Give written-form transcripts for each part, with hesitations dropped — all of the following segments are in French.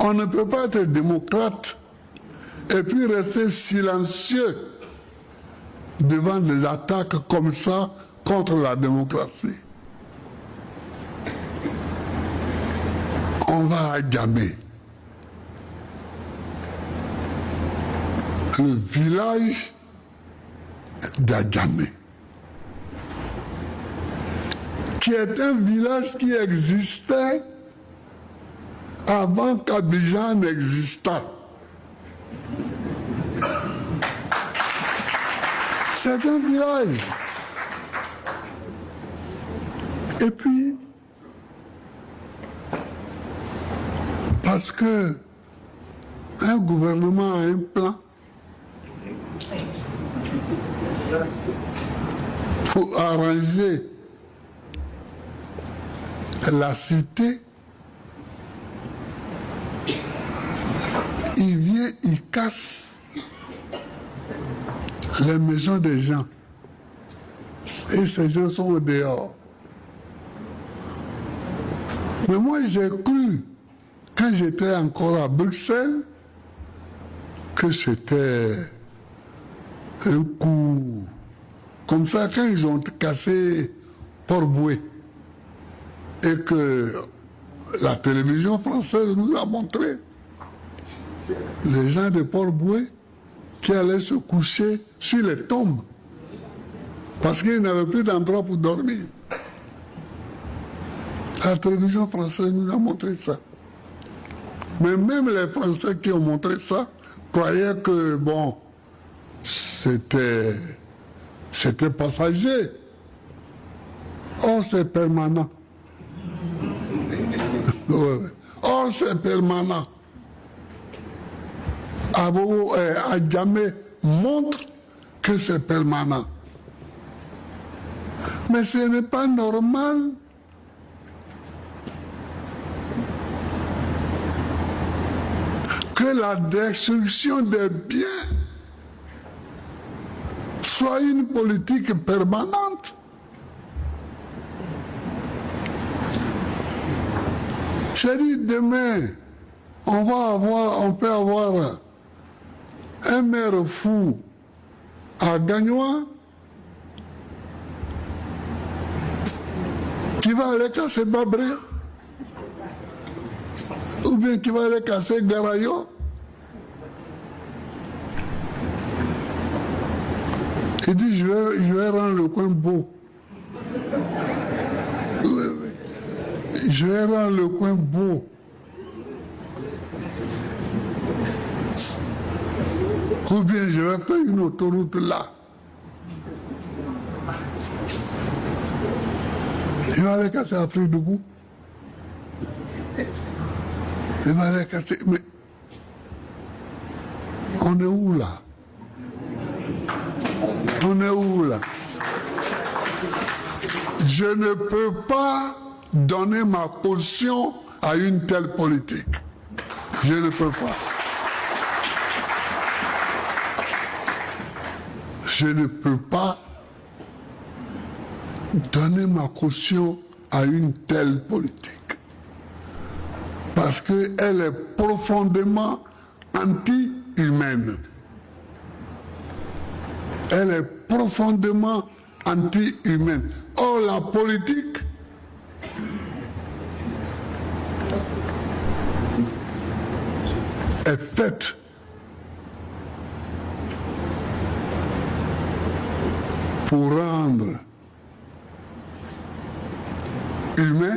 On ne peut pas être démocrate et puis rester silencieux devant des attaques comme ça contre la démocratie. On va à Djamé. Le village d'Adjamé, qui est un village qui existait avant qu'Abidjan n'existât. C'est un village. Et puis, parce que un gouvernement a un plan pour arranger la cité, il vient, il casse les maisons des gens. Et ces gens sont au dehors. Mais moi, j'ai cru, quand j'étais encore à Bruxelles, que c'était un coup. Comme ça, quand ils ont cassé Port-Boué, et que la télévision française nous a montré les gens de Port-Boué qui allaient se coucher sur les tombes parce qu'ils n'avaient plus d'endroit pour dormir. La télévision française nous a montré ça. Mais même les Français qui ont montré ça croyaient que, bon, c'était passager. Or, c'est permanent. Or, c'est permanent. Adjamé montre que c'est permanent. Mais ce n'est pas normal que la destruction des biens soit une politique permanente. J'ai dit demain, on peut avoir un maire fou à Gagnois qui va aller casser Babré, ou bien qui va aller casser Garayo. Il dit, je vais rendre le coin beau. Je vais rendre le coin beau. Ou bien je vais faire une autoroute là. Il va aller casser Afrique du goût. Il va aller casser. Mais on est où là? On est où là? Je ne peux pas donner ma caution à une telle politique. Je ne peux pas. Je ne peux pas donner ma caution à une telle politique. Parce qu'elle est profondément anti-humaine. Elle est profondément anti-humaine. Or, la politique est faite pour rendre humain,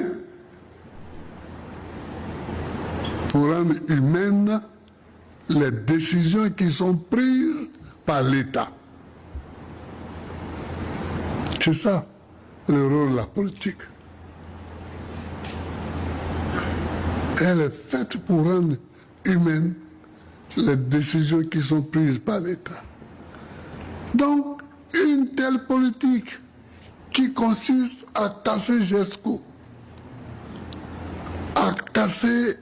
pour rendre humaines les décisions qui sont prises par l'État. C'est ça le rôle de la politique. Elle est faite pour rendre humaines les décisions qui sont prises par l'État. Donc, une telle politique qui consiste à casser GESCO, à casser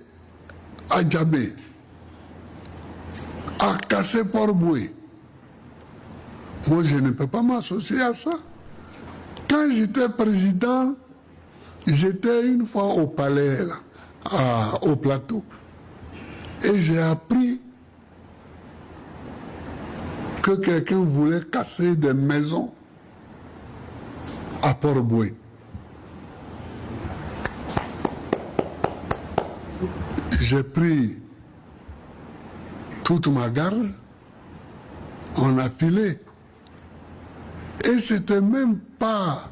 Adjamé, à casser Port-Boué, moi je ne peux pas m'associer à ça. Quand j'étais président, j'étais une fois au palais, là, au plateau. Et j'ai appris que quelqu'un voulait casser des maisons à Port-Boué. J'ai pris toute ma garde, on a filé. Et c'était même pas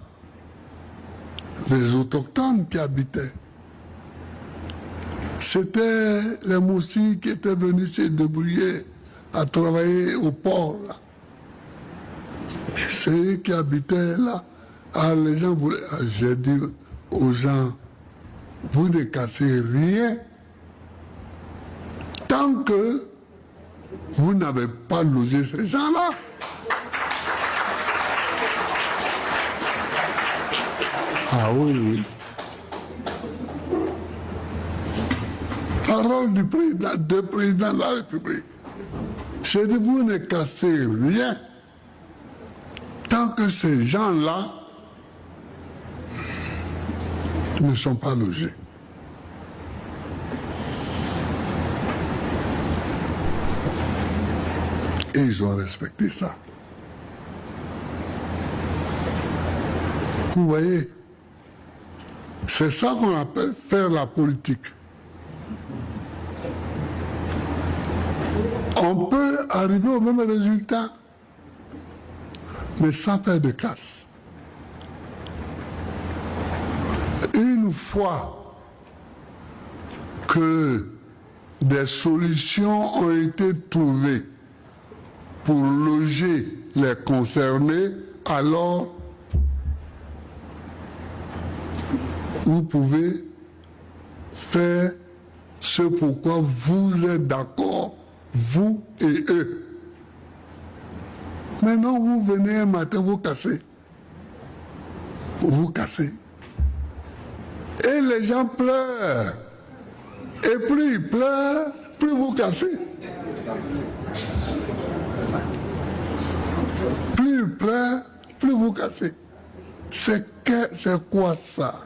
les autochtones qui habitaient. C'était les moussis qui étaient venus se débrouiller à travailler au port. C'est eux qui habitaient là. Alors les gens voulaient... J'ai dit aux gens, vous ne cassez rien tant que vous n'avez pas logé ces gens-là. Ah oui, oui. Parole du président de la République. J'ai dit, vous ne cassez rien tant que ces gens-là ne sont pas logés. Et ils ont respecté ça. Vous voyez, c'est ça qu'on appelle faire la politique. On peut arriver au même résultat, mais sans faire de casse. Une fois que des solutions ont été trouvées pour loger les concernés, alors vous pouvez faire ce pourquoi vous êtes d'accord, vous et eux. Maintenant, vous venez un matin, vous cassez. Vous cassez. Et les gens pleurent. Et plus ils pleurent, plus vous cassez. Plus ils pleurent, plus vous cassez. C'est quoi ça?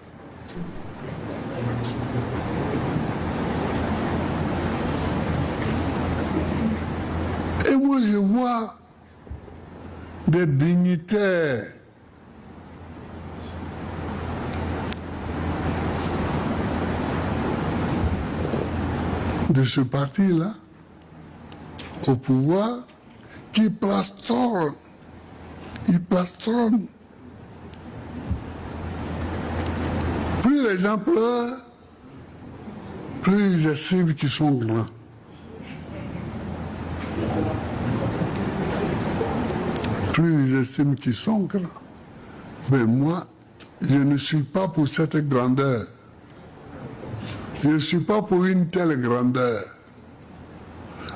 Et moi, je vois des dignitaires de ce parti-là au pouvoir qui plastronnent. Ils plastronnent. Plus les gens pleurent, plus ils estiment qu'ils sont grands. Plus ils estiment qu'ils sont grands. Mais moi, je ne suis pas pour cette grandeur. Je ne suis pas pour une telle grandeur.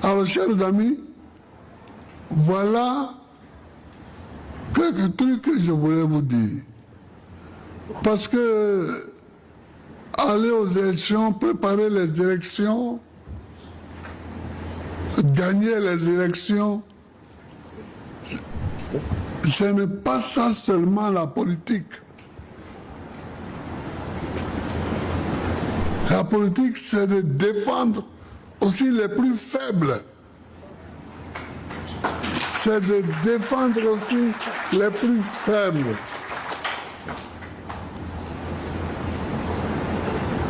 Alors, chers amis, voilà quelques trucs que je voulais vous dire. Parce que aller aux élections, préparer les élections, gagner les élections, ce n'est pas ça seulement la politique. La politique, c'est de défendre aussi les plus faibles. C'est de défendre aussi les plus faibles.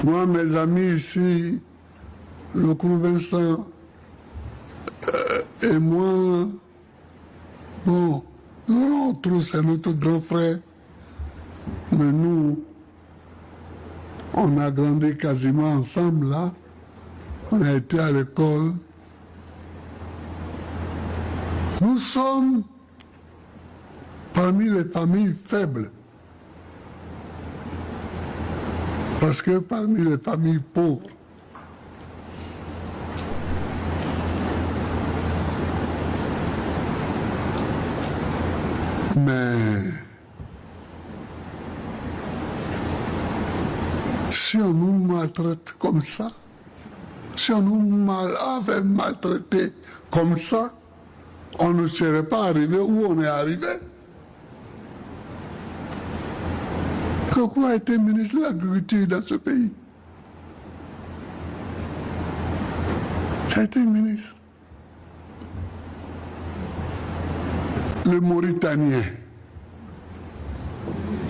Moi, mes amis ici, le Crew Vincent et moi, bon, l'autre, c'est notre grand frère, mais nous, on a grandi quasiment ensemble là, on a été à l'école. Nous sommes parmi les familles faibles. Parce que parmi les familles pauvres, mais si on nous maltraite comme ça, si on nous avait maltraité comme ça, on ne serait pas arrivé où on est arrivé. Pourquoi a été ministre de l'Agriculture dans ce pays? Tu as été ministre. Le Mauritanien,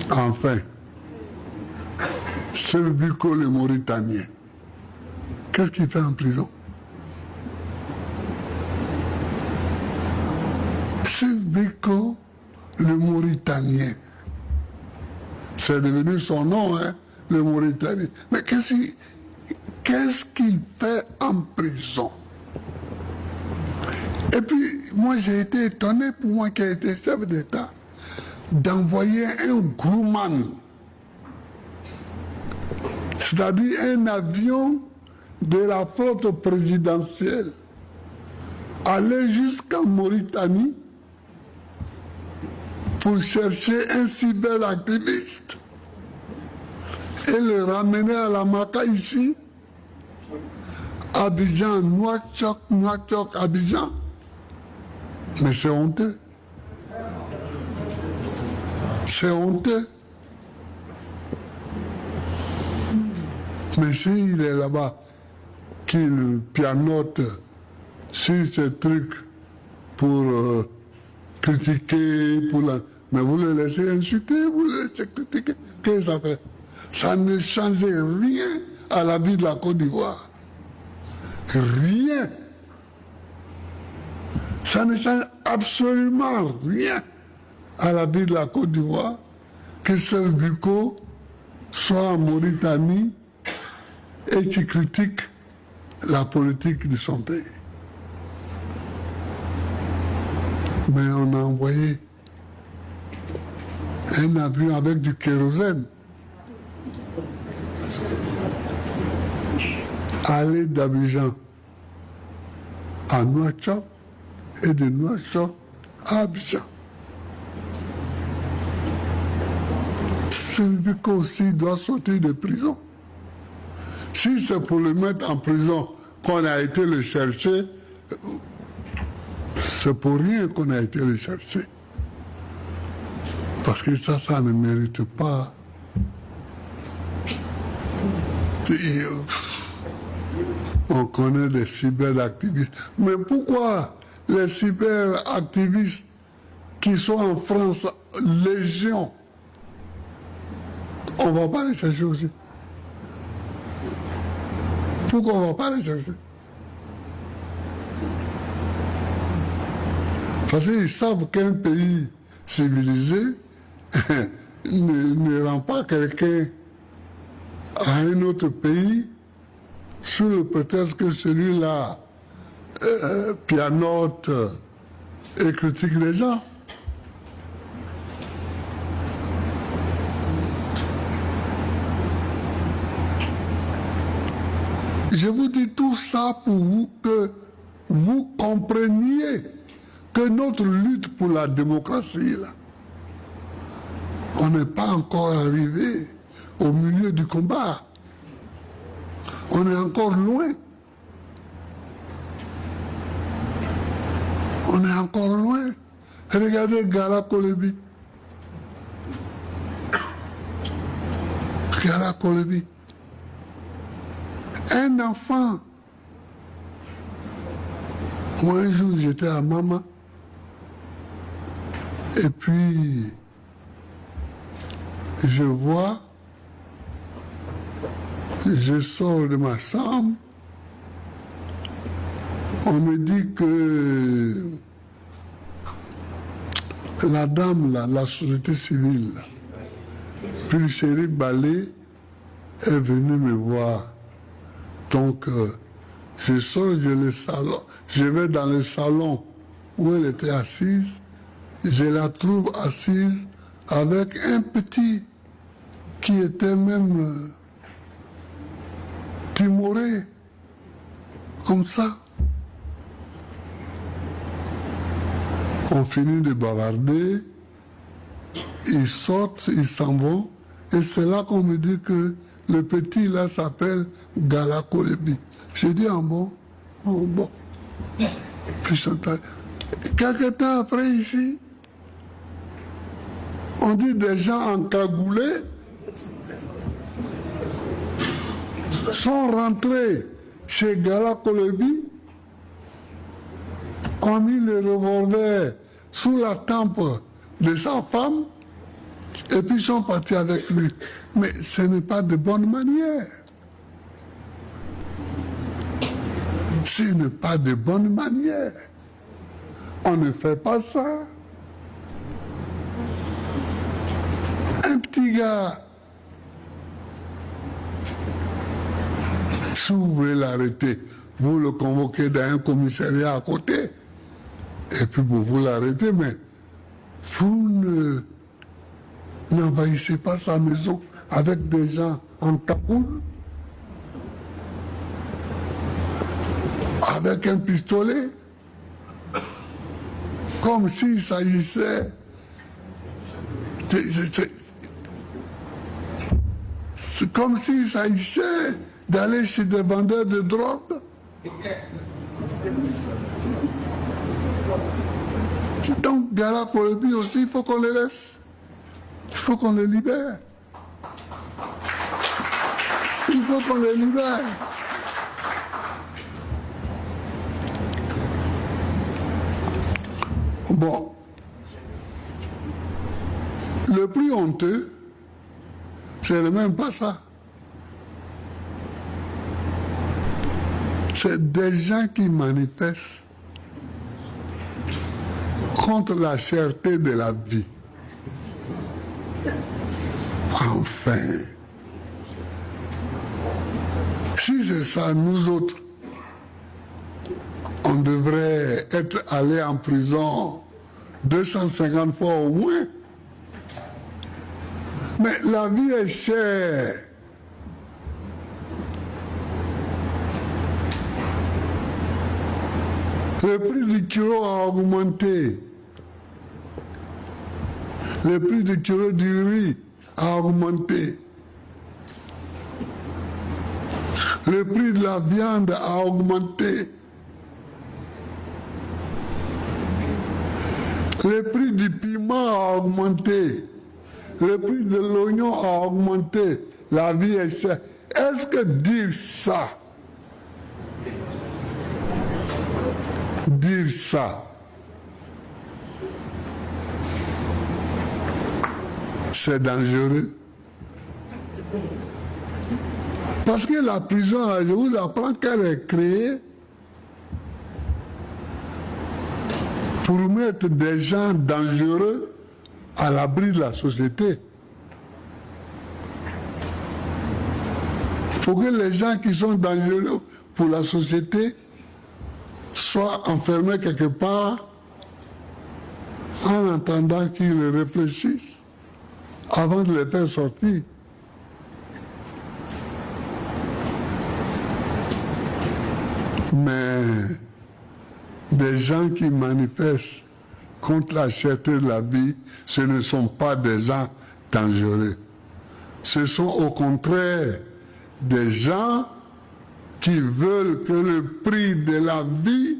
enfin, Selbiko le Mauritanien, qu'est-ce qu'il fait en prison? Selbiko le Mauritanien, c'est devenu son nom, hein, le Mauritanien. Mais qu'est-ce qu'il fait en prison? Et puis, moi j'ai été étonné, pour moi qui ai été chef d'État, d'envoyer un Grumman, c'est-à-dire un avion de la flotte présidentielle, aller jusqu'en Mauritanie pour chercher un cyberactiviste et le ramener à la Maca ici, Abidjan, Nouakchott, Abidjan. Mais c'est honteux. C'est honteux. Mais s'il est là-bas, qu'il pianote sur ce truc pour critiquer, mais vous le laissez insulter, vous le laissez critiquer. Qu'est-ce que ça fait? Ça ne change rien à la vie de la Côte d'Ivoire. Rien. Ça ne change absolument rien à la vie de la Côte d'Ivoire que Selbiko soit en Mauritanie et qui critique la politique de son pays. Mais on a envoyé un avion avec du kérosène aller d'Abidjan à Nouakchott et de Nouakchott à Abidjan. Selbiko aussi doit sortir de prison. Si c'est pour le mettre en prison qu'on a été le chercher, c'est pour rien qu'on a été le chercher. Parce que ça ne mérite pas. On connaît des cyberactivistes. Mais pourquoi les cyberactivistes qui sont en France, légion, on ne va pas les chercher aussi? Pourquoi on ne va pas les chercher? Parce qu'ils savent qu'un pays civilisé ne rend pas quelqu'un à un autre pays sous le prétexte que celui-là pianote et critique les gens. Je vous dis tout ça pour vous que vous compreniez que notre lutte pour la démocratie, là, on n'est pas encore arrivé au milieu du combat. On est encore loin. On est encore loin. Regardez Gala Kolebi. Gala Kolebi. Un enfant. Moi, un jour, j'étais à Mama. Et puis, je vois, je sors de ma chambre, on me dit que la dame, là, la société civile, là, puis le shérif Balé est venu me voir. Donc, je sors je vais dans le salon où elle était assise, je la trouve assise avec un petit qui était même timoré, comme ça. On finit de bavarder, ils sortent, ils s'en vont, et c'est là qu'on me dit que le petit là s'appelle Gala Kolebi. J'ai dit, ah bon, oh, bon. Puis quelque temps après ici, on dit des gens encagoulés sont rentrés chez Gala Kolebi ont mis le revolver sous la tempe de sa femme et puis sont partis avec lui. Mais ce n'est pas de bonne manière. Ce n'est pas de bonne manière. On ne fait pas ça. Un petit gars, si vous voulez l'arrêter, vous le convoquez dans un commissariat à côté, et puis vous l'arrêtez, mais vous n'envahissez pas sa maison avec des gens en capoule, avec un pistolet, comme s'il s'agissait c'est comme s'il s'agissait d'aller chez des vendeurs de drogue. Donc, Gala Kolobi aussi, il faut qu'on les laisse. Il faut qu'on les libère. Il faut qu'on les libère. Bon. Le plus honteux, c'est même pas ça. C'est des gens qui manifestent contre la cherté de la vie. Enfin, si c'est ça, nous autres, on devrait être allés en prison 250 fois au moins. Mais la vie est chère. Le prix du kilo a augmenté. Le prix du kilo du riz a augmenté. Le prix de la viande a augmenté. Le prix du piment a augmenté. Le prix de l'oignon a augmenté. La vie est chère. Est-ce que dire ça, c'est dangereux? Parce que la prison, je vous apprends qu'elle est créée pour mettre des gens dangereux à l'abri de la société. Pour que les gens qui sont dangereux pour la société soient enfermés quelque part en attendant qu'ils réfléchissent avant de les faire sortir. Mais des gens qui manifestent contre la cherté de la vie, ce ne sont pas des gens dangereux. Ce sont au contraire des gens qui veulent que le prix de la vie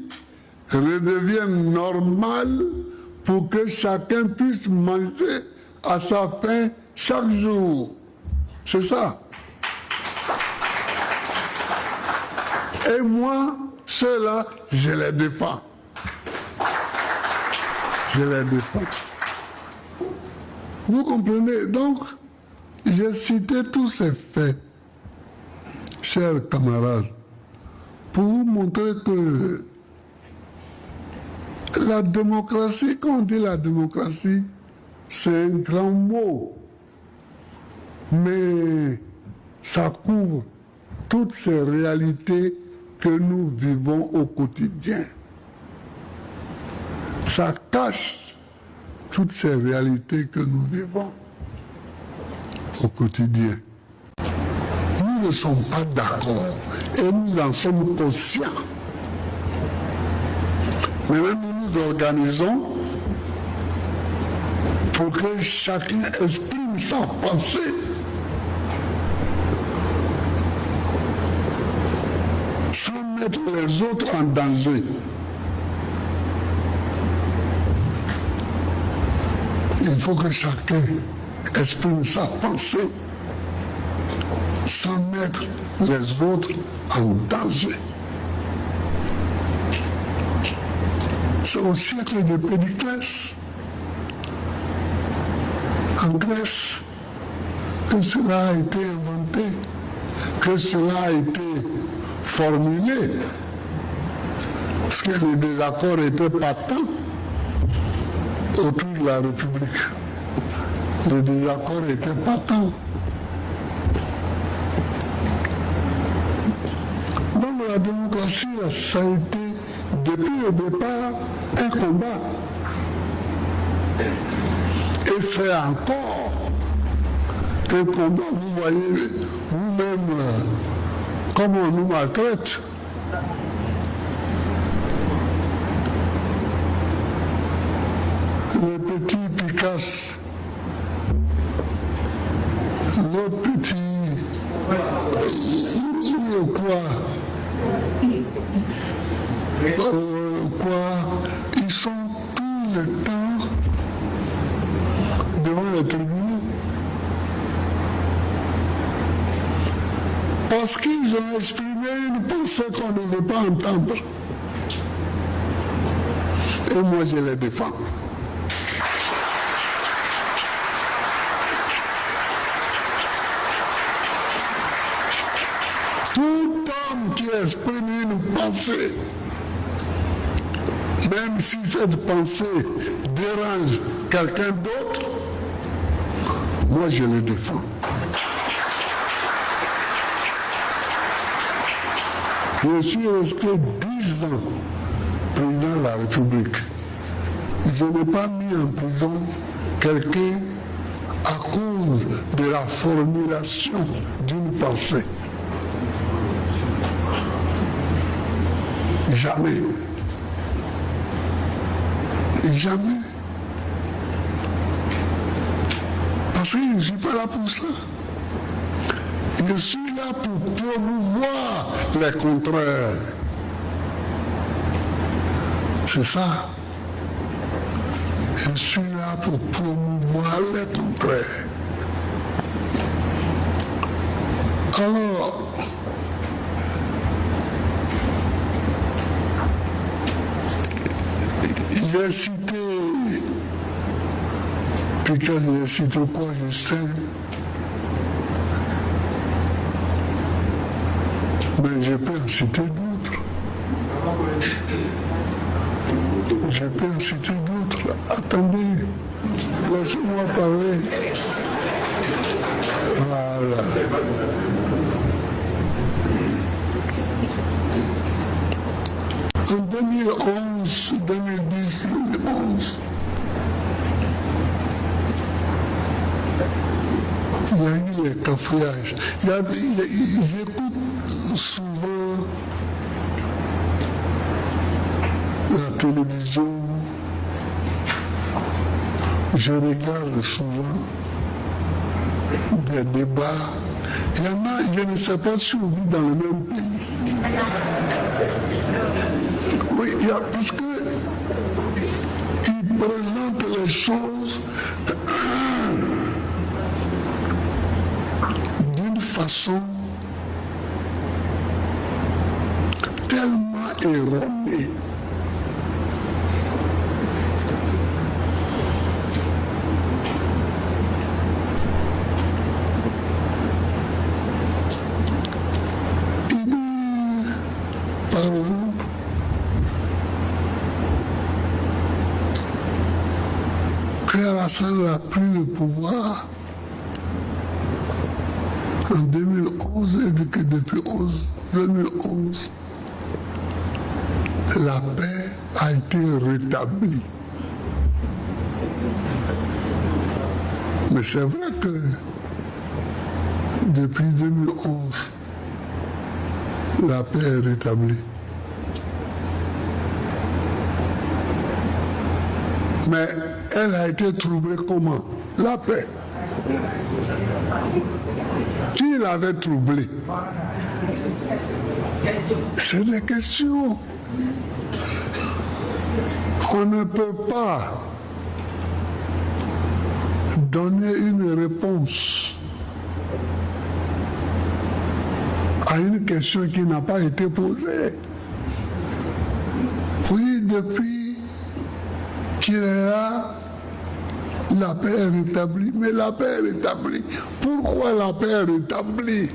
redevienne normal pour que chacun puisse manger à sa faim chaque jour. C'est ça. Et moi, ceux-là, je les défends. Je les défends. Vous comprenez? Donc, j'ai cité tous ces faits, chers camarades, pour vous montrer que la démocratie, quand on dit la démocratie, c'est un grand mot, mais ça couvre toutes ces réalités que nous vivons au quotidien. Ça cache toutes ces réalités que nous vivons au quotidien. Nous ne sommes pas d'accord et nous en sommes conscients. Mais même nous nous organisons pour que chacun exprime sa pensée. Sans mettre les autres en danger. Il faut que chacun exprime sa pensée sans mettre les autres en danger. C'est au siècle de Périclès, en Grèce, que cela a été inventé, que cela a été formulé, parce que les désaccords étaient patents autour de la République. Les désaccords étaient patents. Donc la démocratie, ça a été depuis le départ un combat. Et c'est encore un combat. Vous voyez vous-même comment on nous maltraite. Le petit Picasso, l'autre petit, ils sont tout le temps devant les tribunaux. Parce qu'ils ont exprimé une pensée qu'on ne veut pas entendre. Et moi, je les défends. Tout homme qui exprime une pensée, même si cette pensée dérange quelqu'un d'autre, moi je le défends. Je suis resté 10 ans président de la République. Je n'ai pas mis en prison quelqu'un à cause de la formulation d'une pensée. Jamais. Jamais. Parce que je ne suis pas là pour ça. Je suis là pour promouvoir les contraires. C'est ça. Je suis là pour promouvoir les contraires. Alors, j'ai cité Picasso, j'ai cité quoi, Justin? Mais je peux en citer d'autres. Je peux en citer d'autres. Attendez, laissez-moi parler. Voilà. En 2011, 2010, 2011, il y a eu les cafouillages. J'écoute souvent la télévision, je regarde souvent des débats. Il y en a, je ne sais pas si on vit dans le même pays. Oui, parce qu'ils présentent les choses d'une façon tellement erronée. Par exemple, que Alassane n'a pris le pouvoir en 2011 et que depuis 2011, la paix a été rétablie. Mais c'est vrai que depuis 2011, la paix est rétablie. Mais elle a été troublée comment? La paix. Qui l'avait troublée? C'est des questions. On ne peut pas donner une réponse à une question qui n'a pas été posée. Oui, depuis qu'il est là, la paix est rétablie. Mais la paix est rétablie. Pourquoi la paix est rétablie?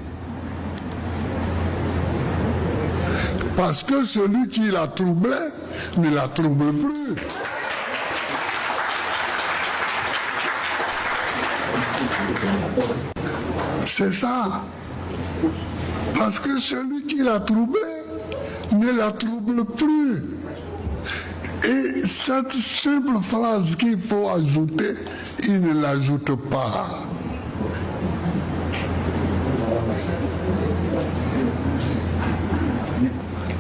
Parce que celui qui la troublait ne la trouble plus. C'est ça. Parce que celui qui la troublait ne la trouble plus. Et cette simple phrase qu'il faut ajouter, il ne l'ajoute pas.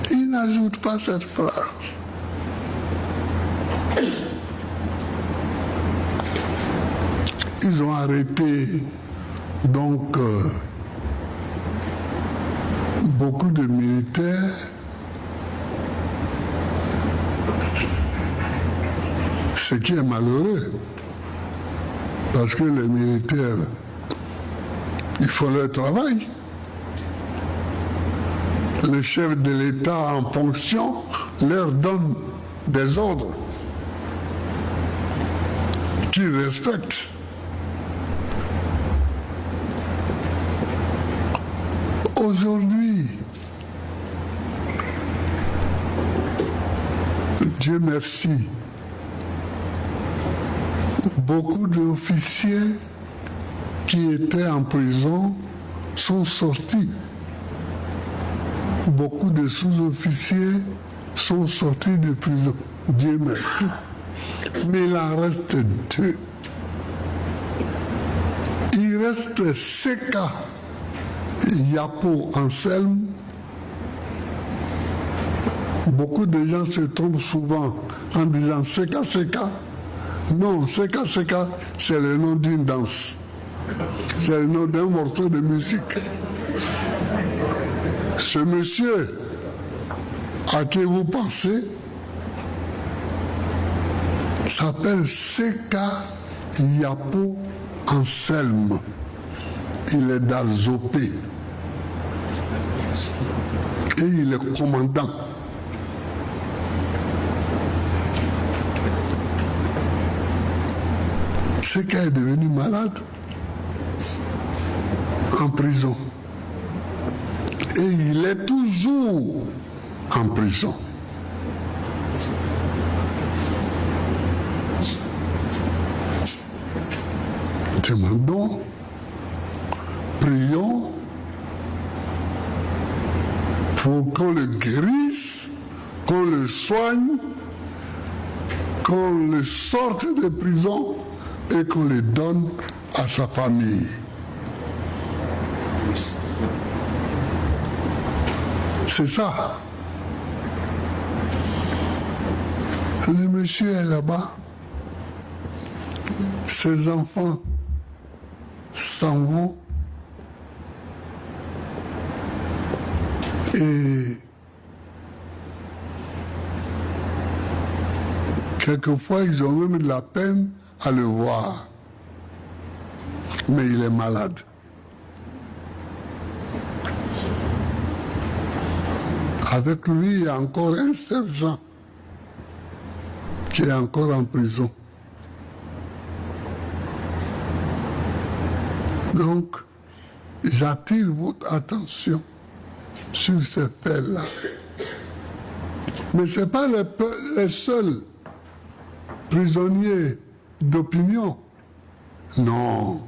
Il n'ajoute pas cette phrase. Ils ont arrêté donc beaucoup de militaires. Ce qui est malheureux, parce que les militaires, ils font leur travail. Le chef de l'État en fonction leur donne des ordres qu'ils respectent. Aujourd'hui, Dieu merci, beaucoup d'officiers qui étaient en prison sont sortis. Beaucoup de sous-officiers sont sortis de prison. Dieu merci. Mais il en reste deux. Il reste Seka Yapo Anselme. Beaucoup de gens se trompent souvent en disant Seka Seka. Non, Seka Seka, c'est le nom d'une danse. C'est le nom d'un morceau de musique. Ce monsieur à qui vous pensez s'appelle Seka Yapo Anselme. Il est d'Alzopé. Et il est commandant. Seka est devenu malade en prison. Et il est toujours en prison. Demandons, prions pour qu'on le guérisse, qu'on le soigne, qu'on le sorte de prison et qu'on le donne à sa famille. C'est ça. Le monsieur est là-bas. Ses enfants s'en vont. Et quelquefois, ils ont même de la peine à le voir. Mais il est malade. Avec lui, il y a encore un sergent qui est encore en prison. Donc, j'attire votre attention sur ces faits-là. Mais ce n'est pas les seuls prisonniers d'opinion. Non.